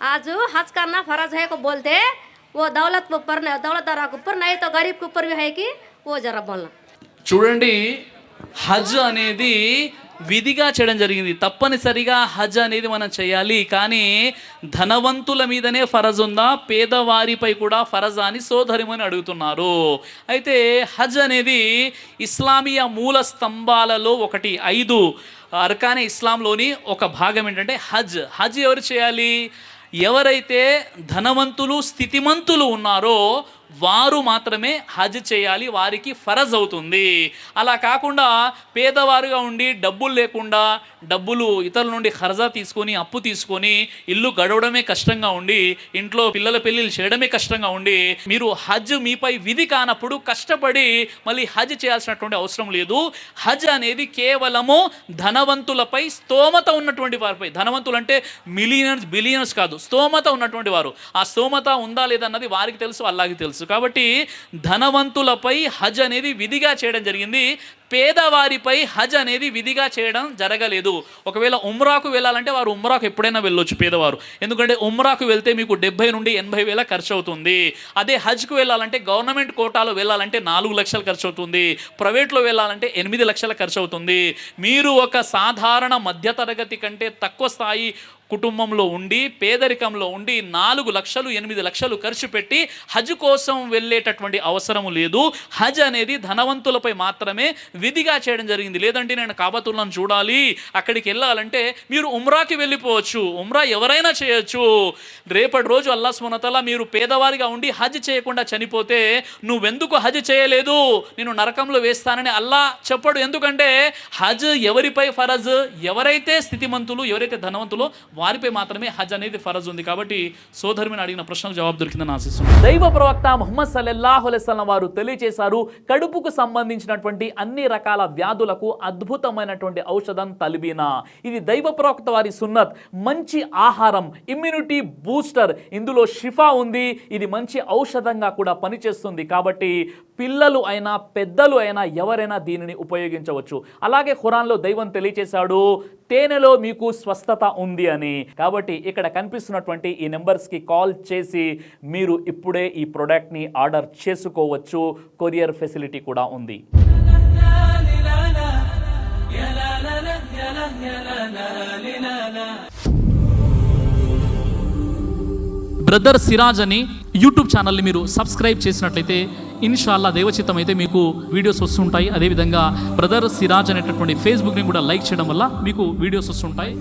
आज हज करना फर्ज है को बोलते वो दौलत के ऊपर दौलतदार के ऊपर नहीं तो गरीब के ऊपर भी है कि वो जरा बोलना చూడండి హజ్ అనేది విధిగా చేయడం జరిగింది. తప్పనిసరిగా హజ్ అనేది మనం చేయాలి. కానీ ధనవంతుల మీదనే ఫరజ్ ఉందా, పేదవారిపై కూడా ఫరజా అని సోదరిమని అడుగుతున్నారు. అయితే హజ్ అనేది ఇస్లామీయ మూల స్తంభాలలో ఒకటి. 5 అర్కానే ఇస్లాంలోని ఒక భాగం ఏంటంటే హజ్. హజ్ ఎవరు చేయాలి? ఎవరైతే ధనవంతులు స్థితిమంతులు ఉన్నారో వారు మాత్రమే హజ్ చేయాలి, వారికి ఫరజ్ అవుతుంది. అలా కాకుండా పేదవారుగా ఉండి డబ్బులు లేకుండా డబ్బులు ఇతరుల నుండి ఖర్జా తీసుకొని అప్పు తీసుకొని ఇల్లు గడవడమే కష్టంగా ఉండి ఇంట్లో పిల్లల పెళ్ళిళ్ళు చేయడమే కష్టంగా ఉండి మీరు హజ్ మీపై విధి కానప్పుడు కష్టపడి మళ్ళీ హజ్ చేయాల్సినటువంటి అవసరం లేదు. హజ్ అనేది కేవలము ధనవంతులపై, స్తోమత ఉన్నటువంటి వారిపై. ధనవంతులు అంటే బిలియనర్స్ కాదు, స్తోమత ఉన్నటువంటి వారు. ఆ స్తోమత ఉందా లేదన్నది వారికి తెలుసు, అల్లాహ్కి తెలుసు. కాబట్టి ధనవంతులపై హజ్ అనేది విధిగా చేయడం జరిగింది. పేదవారిపై హజ్ అనేది విధిగా చేయడం జరగలేదు. ఒకవేళ ఉమ్రాకు వెళ్ళాలంటే వారు ఉమ్రాకు ఎప్పుడైనా వెళ్ళొచ్చు పేదవారు. ఎందుకంటే ఉమ్రాకు వెళ్తే మీకు 70 నుండి 80 వేల ఖర్చు అవుతుంది. అదే హజ్కు వెళ్ళాలంటే గవర్నమెంట్ కోటాలో వెళ్ళాలంటే 4 లక్షలు ఖర్చు అవుతుంది. ప్రైవేట్లో వెళ్ళాలంటే 8 లక్షల ఖర్చు అవుతుంది. మీరు ఒక సాధారణ మధ్యతరగతి కంటే తక్కువ స్థాయి కుటుంబంలో ఉండి పేదరికంలో ఉండి 4 లక్షలు 8 లక్షలు ఖర్చు పెట్టి హజ్ కోసం వెళ్ళేటటువంటి అవసరం లేదు. హజ్ అనేది ధనవంతులపై మాత్రమే విధిగా చేయడం జరిగింది. లేదంటే నేను కాబతుల్లాను చూడాలి, అక్కడికి వెళ్ళాలంటే మీరు ఉమ్రాకి వెళ్ళిపోవచ్చు. ఉమ్రా ఎవరైనా చేయొచ్చు. రేపటి రోజు అల్లాహ్ సుబ్హానహు వ తఆలా మీరు పేదవారిగా ఉండి హజ్ చేయకుండా చనిపోతే నువ్వెందుకు హజ్ చేయలేదు, నేను నరకంలో వేస్తానని అల్లాహ్ చెప్పడు. ఎందుకంటే హజ్ ఎవరిపై ఫరజ్? ఎవరైతే స్థితిమంతులు, ఎవరైతే ధనవంతులో వారిపై మాత్రమే హజ్ అనేది ఫరజ్ ఉంది. కాబట్టి సోదరుని అడిగిన ప్రశ్నకు జవాబు దొరికిందని ఆశిస్తున్నాను. దైవ ప్రవక్త ముహమ్మద్ సల్లల్లాహు అలైహి వసల్లం వారు తెలియజేశారు, కడుపుకు సంబంధించినటువంటి అన్ని రకాల వ్యాధులకు అద్భుతమైనటువంటి ఔషధం తల్బీనా. ఇది దైవ ప్రవక్త వారి సున్నత్. మంచి ఆహారం, ఇమ్యూనిటీ బూస్టర్, ఇందులో షిఫా ఉంది. ఇది మంచి ఔషధంగా కూడా పనిచేస్తుంది. కాబట్టి పిల్లలు అయినా పెద్దలు అయినా ఎవరైనా దీనిని ఉపయోగించవచ్చు. అలాగే ఖురాన్లో దైవం తెలియజేశాడు, తేనెలో మీకు స్వస్థత ఉంది అని. కాబట్టి ఇక్కడ కనిపిస్తున్నటువంటి ఈ నెంబర్స్కి కాల్ చేసి మీరు ఇప్పుడే ఈ ప్రోడక్ట్ని ఆర్డర్ చేసుకోవచ్చు. కొరియర్ ఫెసిలిటీ కూడా ఉంది. బ్రదర్ సిరాజ్ అని యూట్యూబ్ ఛానల్ని మీరు సబ్స్క్రైబ్ చేసినట్లయితే ఇన్షాల్లా దేవచిత్తం అయితే మీకు వీడియోస్ వస్తుంటాయి. అదేవిధంగా బ్రదర్ సిరాజ్ అనేటటువంటి ఫేస్బుక్ని కూడా లైక్ చేయడం వల్ల మీకు వీడియోస్ వస్తుంటాయి.